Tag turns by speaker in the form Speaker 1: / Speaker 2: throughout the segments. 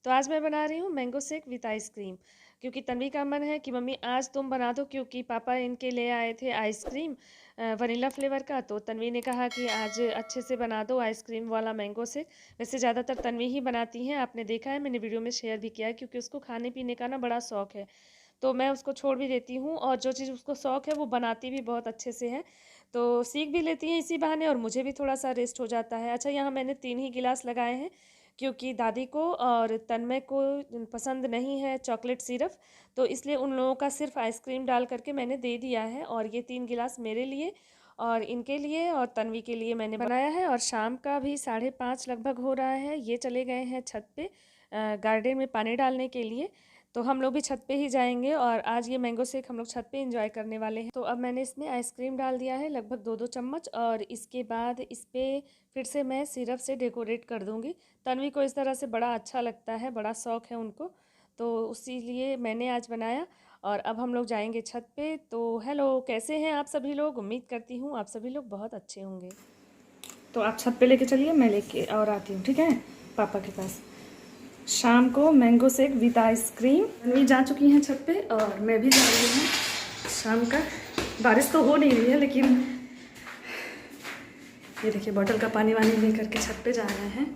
Speaker 1: तो आज मैं बना रही हूँ मैंगो शेक विथ आइसक्रीम। क्योंकि तन्वी का मन है कि मम्मी आज तुम बना दो, क्योंकि पापा इनके ले आए थे आइसक्रीम वनीला फ्लेवर का। तो तन्वी ने कहा कि आज अच्छे से बना दो आइसक्रीम वाला मैंगो शेक। वैसे ज़्यादातर तन्वी ही बनाती हैं, आपने देखा है, मैंने वीडियो में शेयर भी किया है, क्योंकि उसको खाने पीने का ना बड़ा शौक है। तो मैं उसको छोड़ भी देती हूँ, और जो चीज़ उसको शौक है वो बनाती भी बहुत अच्छे से है। तो सीख भी लेती हैं इसी बहाने, और मुझे भी थोड़ा सा रेस्ट हो जाता है। अच्छा, यहाँ मैंने 3 ही गिलास लगाए हैं, क्योंकि दादी को और तन्मय को पसंद नहीं है चॉकलेट सिरप। तो इसलिए उन लोगों का सिर्फ आइसक्रीम डाल करके मैंने दे दिया है। और ये 3 गिलास मेरे लिए और इनके लिए और तन्वी के लिए मैंने बनाया है। और शाम का भी 5:30 लगभग हो रहा है। ये चले गए हैं छत पे गार्डन में पानी डालने के लिए। तो हम लोग भी छत पे ही जाएंगे, और आज ये मैंगो शेक हम लोग छत पे एंजॉय करने वाले हैं। तो अब मैंने इसमें आइसक्रीम डाल दिया है लगभग 2-2 चम्मच, और इसके बाद इस पर फिर से मैं सिरप से डेकोरेट कर दूँगी। तन्वी को इस तरह से बड़ा अच्छा लगता है, बड़ा शौक़ है उनको, तो उसी लिए मैंने आज बनाया। और अब हम लोग जाएंगे छत पे। तो हेलो, कैसे हैं आप सभी लोग? उम्मीद करती हूँ आप सभी लोग बहुत अच्छे होंगे। तो आप छत पे लेके चलिए, मैं लेके और आती हूँ, ठीक है, पापा के पास। शाम को mango shake with ice cream. Tanvi जा चुकी हैं छत पे और मैं भी जा रही हूँ। शाम का बारिश तो हो नहीं रही है, लेकिन ये देखिए बॉटल का पानी वानी ले करके छत पे जा रहे हैं।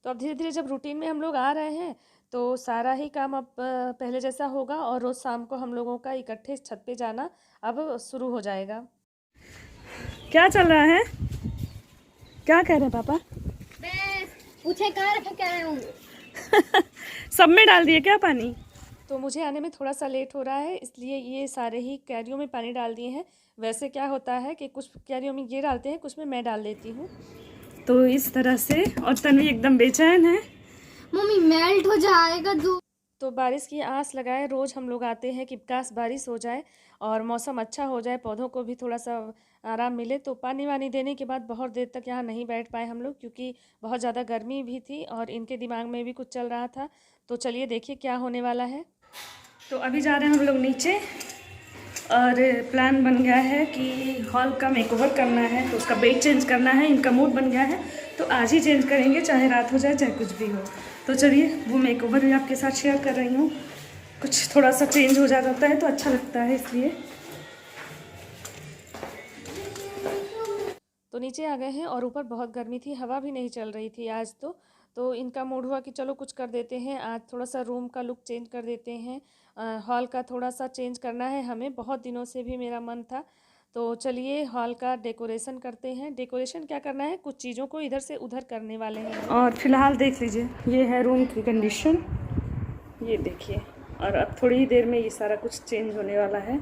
Speaker 1: तो अब धीरे धीरे जब रूटीन में हम लोग आ रहे हैं, तो सारा ही काम अब पहले जैसा होगा, और रोज़ शाम को हम लोगों का इकट्ठे छत पे जाना अब शुरू हो जाएगा। क्या चल रहा है? क्या कह रहे हैं पापा?
Speaker 2: मैं पूछे कहाँ रखा क्या हूँ।
Speaker 1: सब में डाल दिए क्या पानी? तो मुझे आने में थोड़ा सा लेट हो रहा है, इसलिए ये सारे ही कैरियों में पानी डाल दिए हैं। वैसे क्या होता है कि कुछ कैरियों में ये डालते हैं, कुछ में मैं डाल देती हूँ। तो इस तरह से, और तन्वी एकदम बेचैन है,
Speaker 2: मम्मी मेल्ट हो जाएगा दूध।
Speaker 1: तो बारिश की आस लगाए रोज़ हम लोग आते हैं कि काश बारिश हो जाए और मौसम अच्छा हो जाए, पौधों को भी थोड़ा सा आराम मिले। तो पानी वानी देने के बाद बहुत देर तक यहाँ नहीं बैठ पाए हम लोग, क्योंकि बहुत ज़्यादा गर्मी भी थी और इनके दिमाग में भी कुछ चल रहा था। तो चलिए देखिए क्या होने वाला है। तो अभी जा रहे हैं हम लोग नीचे, और प्लान बन गया है कि हॉल का मेकओवर करना है, तो उसका बेड चेंज करना है। इनका मूड बन गया है तो आज ही चेंज करेंगे, चाहे रात हो जाए चाहे कुछ भी हो। तो चलिए वो मेकओवर भी आपके साथ शेयर कर रही हूँ। कुछ थोड़ा सा चेंज हो जाता है तो अच्छा लगता है, इसलिए। तो नीचे आ गए हैं, और ऊपर बहुत गर्मी थी, हवा भी नहीं चल रही थी आज। तो इनका मूड हुआ कि चलो कुछ कर देते हैं आज, थोड़ा सा रूम का लुक चेंज कर देते हैं। हॉल का थोड़ा सा चेंज करना है हमें, बहुत दिनों से भी मेरा मन था। तो चलिए हॉल का डेकोरेशन करते हैं। डेकोरेशन क्या करना है, कुछ चीज़ों को इधर से उधर करने वाले हैं। और फिलहाल देख लीजिए, ये है रूम की कंडीशन, ये देखिए। और अब थोड़ी ही देर में ये सारा कुछ चेंज होने वाला है।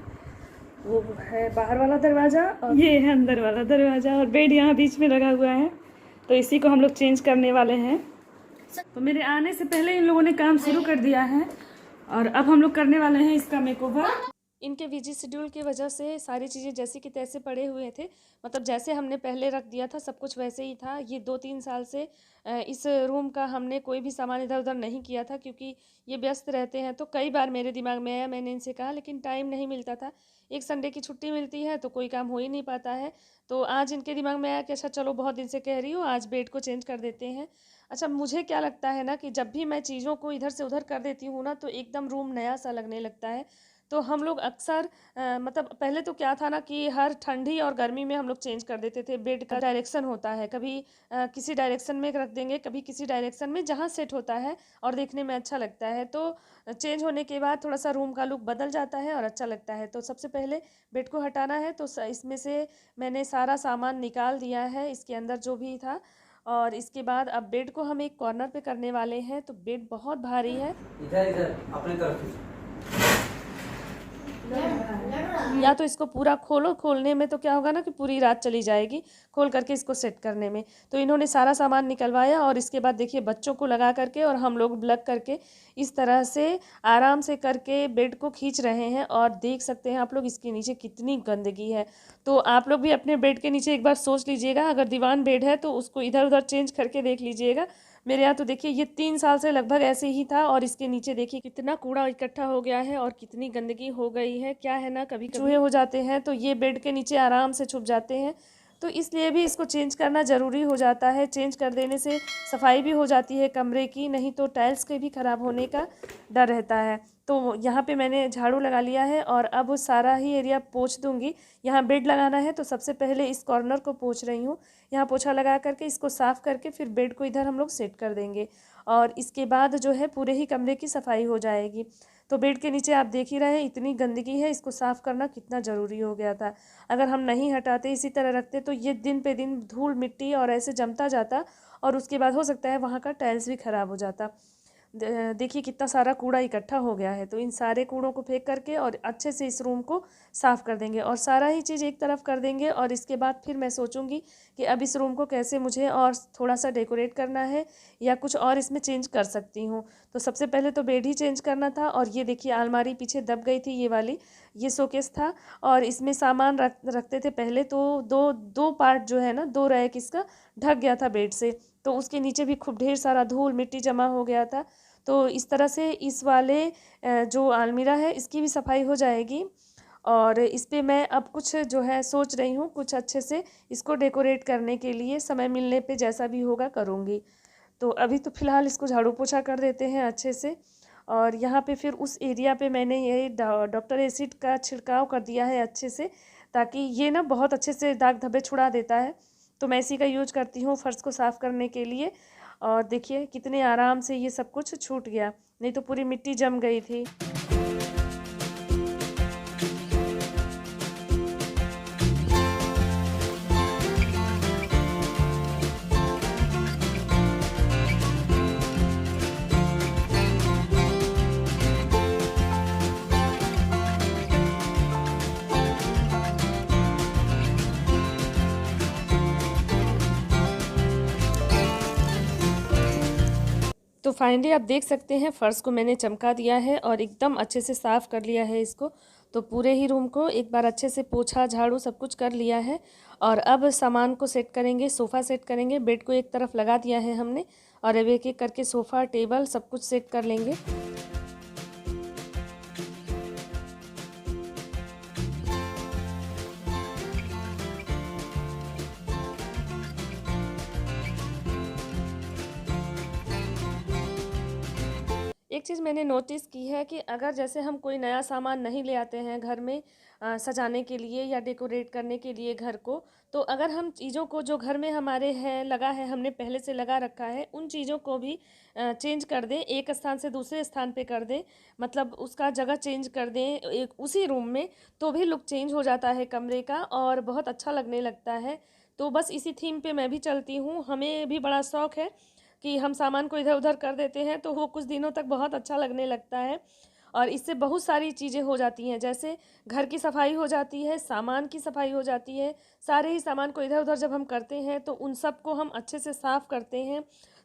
Speaker 1: वो है बाहर वाला दरवाज़ा, और ये है अंदर वाला दरवाज़ा, और बेड यहाँ बीच में लगा हुआ है। तो इसी को हम लोग चेंज करने वाले हैं। तो मेरे आने से पहले इन लोगों ने काम शुरू कर दिया है, और अब हम लोग करने वाले हैं इसका मेकओवर। इनके बिजी शेड्यूल की वजह से सारी चीज़ें जैसे कि तैसे पड़े हुए थे, मतलब जैसे हमने पहले रख दिया था सब कुछ वैसे ही था। ये 2-3 साल से इस रूम का हमने कोई भी सामान इधर उधर नहीं किया था, क्योंकि ये व्यस्त रहते हैं। तो कई बार मेरे दिमाग में आया, मैंने इनसे कहा, लेकिन टाइम नहीं मिलता था। एक संडे की छुट्टी मिलती है तो कोई काम हो ही नहीं पाता है। तो आज इनके दिमाग में आया कि अच्छा चलो, बहुत दिन से कह रही हूँ, आज बेड को चेंज कर देते हैं। अच्छा, मुझे क्या लगता है ना कि जब भी मैं चीज़ों को इधर से उधर कर देती हूँ ना, तो एकदम रूम नया सा लगने लगता है। तो हम लोग अक्सर मतलब पहले तो क्या था ना कि हर ठंडी और गर्मी में हम लोग चेंज कर देते थे। बेड का डायरेक्शन होता है, कभी किसी डायरेक्शन में रख देंगे, कभी किसी डायरेक्शन में, जहाँ सेट होता है और देखने में अच्छा लगता है। तो चेंज होने के बाद थोड़ा सा रूम का लुक बदल जाता है और अच्छा लगता है। तो सबसे पहले बेड को हटाना है, तो इसमें से मैंने सारा सामान निकाल दिया है, इसके अंदर जो भी था। और इसके बाद अब बेड को हम एक कॉर्नर पे करने वाले हैं। तो बेड बहुत भारी है,
Speaker 3: इधर इधर अपने तरफ
Speaker 1: या तो इसको पूरा खोलो, खोलने में तो क्या होगा ना कि पूरी रात चली जाएगी, खोल करके इसको सेट करने में। तो इन्होंने सारा सामान निकलवाया, और इसके बाद देखिए बच्चों को लगा करके और हम लोग लग करके इस तरह से आराम से करके बेड को खींच रहे हैं। और देख सकते हैं आप लोग इसके नीचे कितनी गंदगी है। तो आप लोग भी अपने बेड के नीचे एक बार सोच लीजिएगा, अगर दीवान बेड है तो उसको इधर उधर चेंज करके देख लीजिएगा। मेरे यहाँ तो देखिए ये 3 साल से लगभग ऐसे ही था, और इसके नीचे देखिए कितना कूड़ा इकट्ठा हो गया है और कितनी गंदगी हो गई है। क्या है ना, कभी चूहे हो जाते हैं तो ये बेड के नीचे आराम से छुप जाते हैं। तो इसलिए भी इसको चेंज करना ज़रूरी हो जाता है। चेंज कर देने से सफाई भी हो जाती है कमरे की, नहीं तो टाइल्स के भी ख़राब होने का डर रहता है। तो यहाँ पे मैंने झाड़ू लगा लिया है और अब सारा ही एरिया पोंछ दूँगी। यहाँ बेड लगाना है तो सबसे पहले इस कॉर्नर को पोंछ रही हूँ। यहाँ पोछा लगा करके इसको साफ़ करके फिर बेड को इधर हम लोग सेट कर देंगे और इसके बाद जो है पूरे ही कमरे की सफाई हो जाएगी। तो बेड के नीचे आप देख ही रहे हैं इतनी गंदगी है, इसको साफ़ करना कितना ज़रूरी हो गया था। अगर हम नहीं हटाते, इसी तरह रखते तो ये दिन पे दिन धूल मिट्टी और ऐसे जमता जाता और उसके बाद हो सकता है वहाँ का टाइल्स भी ख़राब हो जाता। देखिए कितना सारा कूड़ा इकट्ठा हो गया है। तो इन सारे कूड़ों को फेंक करके और अच्छे से इस रूम को साफ़ कर देंगे और सारा ही चीज़ एक तरफ कर देंगे और इसके बाद फिर मैं सोचूंगी कि अब इस रूम को कैसे मुझे और थोड़ा सा डेकोरेट करना है या कुछ और इसमें चेंज कर सकती हूँ। तो सबसे पहले तो बेड ही चेंज करना था और ये देखिए अलमारी पीछे दब गई थी, ये वाली, ये शोकेस था और इसमें सामान रखते थे पहले। तो दो पार्ट जो है ना, 2 रैक इसका ढक गया था बेड से, तो उसके नीचे भी खूब ढेर सारा धूल मिट्टी जमा हो गया था। तो इस तरह से इस वाले जो अलमीरा है इसकी भी सफाई हो जाएगी और इस पे मैं अब कुछ जो है सोच रही हूँ कुछ अच्छे से इसको डेकोरेट करने के लिए। समय मिलने पे जैसा भी होगा करूँगी। तो अभी तो फ़िलहाल इसको झाड़ू पोछा कर देते हैं अच्छे से। और यहाँ पे फिर उस एरिया पे मैंने ये डॉक्टर एसिड का छिड़काव कर दिया है अच्छे से, ताकि ये ना बहुत अच्छे से दाग धब्बे छुड़ा देता है। तो मैं इसी का यूज करती हूँ फ़र्श को साफ़ करने के लिए। और देखिए कितने आराम से ये सब कुछ छूट गया, नहीं तो पूरी मिट्टी जम गई थी। तो फाइनली आप देख सकते हैं फ़र्श को मैंने चमका दिया है और एकदम अच्छे से साफ़ कर लिया है इसको। तो पूरे ही रूम को एक बार अच्छे से पोछा झाड़ू सब कुछ कर लिया है और अब सामान को सेट करेंगे, सोफ़ा सेट करेंगे। बेड को एक तरफ लगा दिया है हमने और अब एक एक करके सोफ़ा टेबल सब कुछ सेट कर लेंगे। एक चीज़ मैंने नोटिस की है कि अगर जैसे हम कोई नया सामान नहीं ले आते हैं घर में सजाने के लिए या डेकोरेट करने के लिए घर को, तो अगर हम चीज़ों को जो घर में हमारे हैं लगा है, हमने पहले से लगा रखा है, उन चीज़ों को भी चेंज कर दें, एक स्थान से दूसरे स्थान पे कर दें, मतलब उसका जगह चेंज कर दें एक उसी रूम में, तो भी लुक चेंज हो जाता है कमरे का और बहुत अच्छा लगने लगता है। तो बस इसी थीम पे मैं भी चलती हूँ। हमें भी बड़ा शौक़ है कि हम सामान को इधर उधर कर देते हैं तो वो कुछ दिनों तक बहुत अच्छा लगने लगता है और इससे बहुत सारी चीज़ें हो जाती हैं। जैसे घर की सफाई हो जाती है, सामान की सफाई हो जाती है। सारे ही सामान को इधर उधर जब हम करते हैं तो उन सब को हम अच्छे से साफ़ करते हैं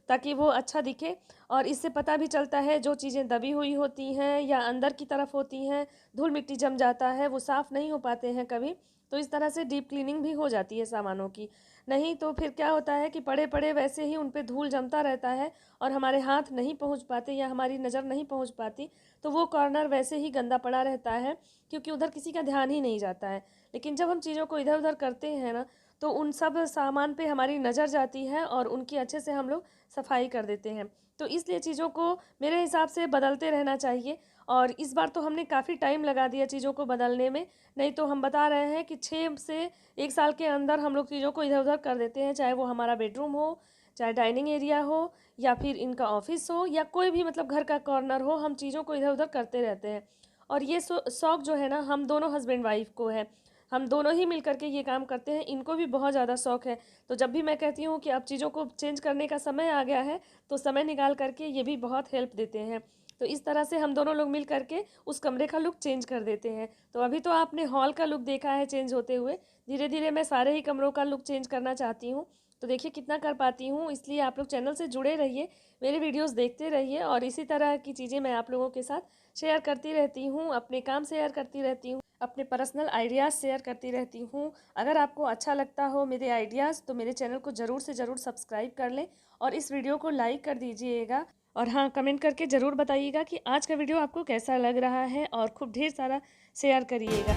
Speaker 1: ताकि वो अच्छा दिखे और इससे पता भी चलता है जो चीज़ें दबी हुई होती हैं या अंदर की तरफ होती हैं, धूल मिट्टी जम जाता है, वो साफ़ नहीं हो पाते हैं कभी। तो इस तरह से डीप क्लीनिंग भी हो जाती है सामानों की। नहीं तो फिर क्या होता है कि पड़े पड़े वैसे ही उन पे धूल जमता रहता है और हमारे हाथ नहीं पहुंच पाते या हमारी नज़र नहीं पहुंच पाती, तो वो कॉर्नर वैसे ही गंदा पड़ा रहता है क्योंकि उधर किसी का ध्यान ही नहीं जाता है। लेकिन जब हम चीज़ों को इधर उधर करते हैं ना, तो उन सब सामान पे हमारी नज़र जाती है और उनकी अच्छे से हम लोग सफाई कर देते हैं। तो इसलिए चीज़ों को मेरे हिसाब से बदलते रहना चाहिए और इस बार तो हमने काफ़ी टाइम लगा दिया चीज़ों को बदलने में। नहीं तो हम बता रहे हैं कि 6 से 1 साल के अंदर हम लोग चीज़ों को इधर उधर कर देते हैं, चाहे वो हमारा बेडरूम हो, चाहे डाइनिंग एरिया हो या फिर इनका ऑफिस हो या कोई भी मतलब घर का कॉर्नर हो, हम चीज़ों को इधर उधर करते रहते हैं। और ये शौक़ जो है ना, हम दोनों हस्बैंड वाइफ को है, हम दोनों ही मिल करके ये काम करते हैं। इनको भी बहुत ज़्यादा शौक़ है। तो जब भी मैं कहती हूँ कि अब चीज़ों को चेंज करने का समय आ गया है, तो समय निकाल करके ये भी बहुत हेल्प देते हैं। तो इस तरह से हम दोनों लोग मिल करके उस कमरे का लुक चेंज कर देते हैं। तो अभी तो आपने हॉल का लुक देखा है चेंज होते हुए, धीरे धीरे मैं सारे ही कमरों का लुक चेंज करना चाहती हूँ। तो देखिए कितना कर पाती हूँ, इसलिए आप लोग चैनल से जुड़े रहिए, मेरे वीडियोस देखते रहिए और इसी तरह की चीज़ें मैं आप लोगों के साथ शेयर करती रहती हूँ, अपने काम शेयर करती रहती हूँ, अपने पर्सनल आइडियाज़ शेयर करती रहती हूँ। अगर आपको अच्छा लगता हो मेरे आइडियाज़ तो मेरे चैनल को ज़रूर से ज़रूर सब्सक्राइब कर लें और इस वीडियो को लाइक कर दीजिएगा। और हाँ, कमेंट करके ज़रूर बताइएगा कि आज का वीडियो आपको कैसा लग रहा है और खूब ढेर सारा शेयर करिएगा।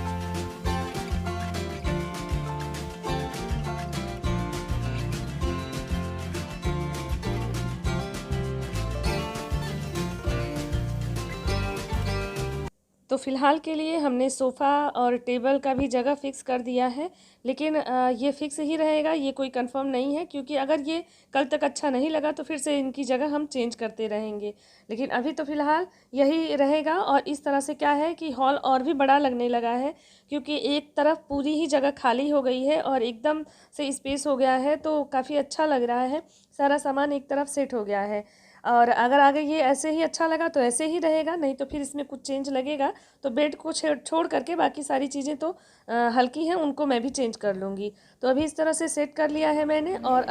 Speaker 1: तो फ़िलहाल के लिए हमने सोफ़ा और टेबल का भी जगह फ़िक्स कर दिया है, लेकिन ये फ़िक्स ही रहेगा, ये कोई कंफर्म नहीं है, क्योंकि अगर ये कल तक अच्छा नहीं लगा तो फिर से इनकी जगह हम चेंज करते रहेंगे। लेकिन अभी तो फ़िलहाल यही रहेगा। और इस तरह से क्या है कि हॉल और भी बड़ा लगने लगा है, क्योंकि एक तरफ पूरी ही जगह खाली हो गई है और एकदम से स्पेस हो गया है, तो काफ़ी अच्छा लग रहा है। सारा सामान एक तरफ सेट हो गया है। और अगर आगे ये ऐसे ही अच्छा लगा तो ऐसे ही रहेगा, नहीं तो फिर इसमें कुछ चेंज लगेगा। तो बेड को छोड़ करके बाकी सारी चीज़ें तो हल्की हैं, उनको मैं भी चेंज कर लूँगी। तो अभी इस तरह से सेट कर लिया है मैंने। और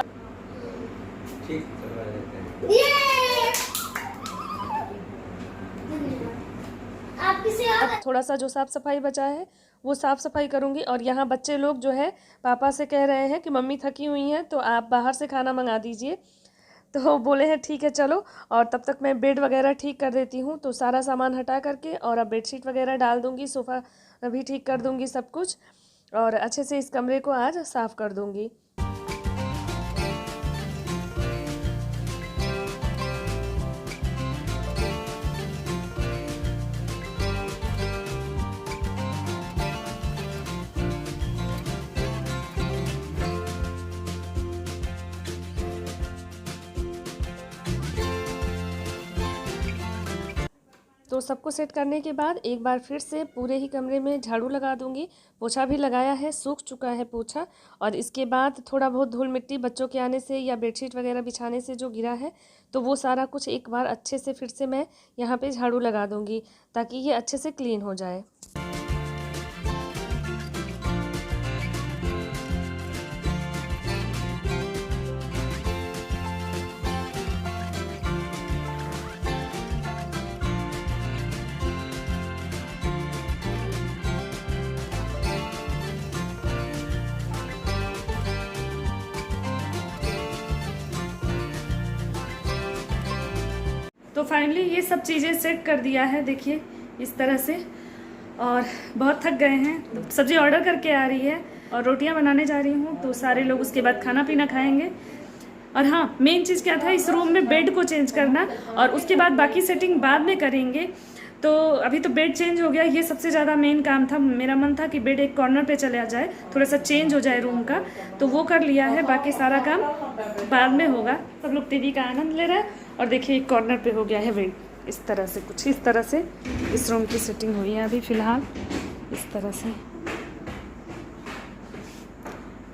Speaker 3: ठीक करवा देते हैं।
Speaker 1: अब थोड़ा सा जो साफ़ सफाई बचा है वो साफ़ सफाई करूँगी। और यहाँ बच्चे लोग जो है पापा से कह रहे हैं कि मम्मी थकी हुई हैं, तो आप बाहर से खाना मंगा दीजिए। तो बोले हैं ठीक है चलो। और तब तक मैं बेड वगैरह ठीक कर देती हूँ। तो सारा सामान हटा करके और अब बेडशीट वगैरह डाल दूँगी, सोफ़ा भी ठीक कर दूँगी सब कुछ, और अच्छे से इस कमरे को आज साफ़ कर दूँगी। तो सबको सेट करने के बाद एक बार फिर से पूरे ही कमरे में झाड़ू लगा दूंगी। पोछा भी लगाया है, सूख चुका है पोछा। और इसके बाद थोड़ा बहुत धूल मिट्टी बच्चों के आने से या बेडशीट वगैरह बिछाने से जो गिरा है, तो वो सारा कुछ एक बार अच्छे से फिर से मैं यहाँ पे झाड़ू लगा दूंगी, ताकि ये अच्छे से क्लीन हो जाए। तो फाइनली ये सब चीज़ें सेट कर दिया है, देखिए इस तरह से। और बहुत थक गए हैं, तो सब्ज़ी ऑर्डर करके आ रही है और रोटियां बनाने जा रही हूँ। तो सारे लोग उसके बाद खाना पीना खाएंगे। और हाँ, मेन चीज़ क्या था, इस रूम में बेड को चेंज करना, और उसके बाद बाकी सेटिंग बाद में करेंगे। तो अभी तो बेड चेंज हो गया, ये सबसे ज़्यादा मेन काम था। मेरा मन था कि बेड एक कॉर्नर पे चला जाए, थोड़ा सा चेंज हो जाए रूम का, तो वो कर लिया है। बाकी सारा काम बाद में होगा। सब लोग टीवी का आनंद ले रहे हैं। और देखिए एक कॉर्नर पे हो गया है बेड, इस तरह से, कुछ इस तरह से इस रूम की सेटिंग हुई है अभी फ़िलहाल इस तरह से।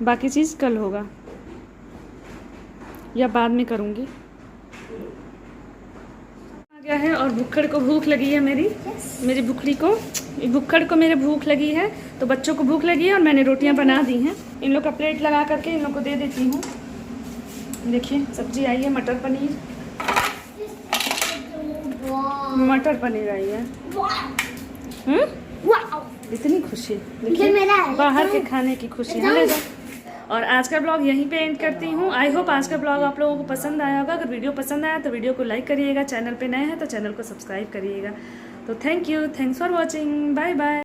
Speaker 1: बाकी चीज़ कल होगा या बाद में करूँगी। आ गया है और भुक्खड़ को भूख लगी है, मेरी भुखड़ी को, भुक्खड़ को मेरे भूख लगी है। तो बच्चों को भूख लगी है और मैंने रोटियां बना दी हैं। इन लोग का प्लेट लगा करके इन लोग को दे देती हूँ। देखिए सब्जी आई है, मटर पनीर आई है। इतनी खुशी, देखिए बाहर के खाने की खुशी है। और आज का ब्लॉग यहीं पे एंड करती हूँ। आई होप आज का ब्लॉग आप लोगों को पसंद आया होगा। अगर वीडियो पसंद आया तो वीडियो को लाइक करिएगा, चैनल पे नए हैं तो चैनल को सब्सक्राइब करिएगा। तो thank you, thanks for watching, bye bye.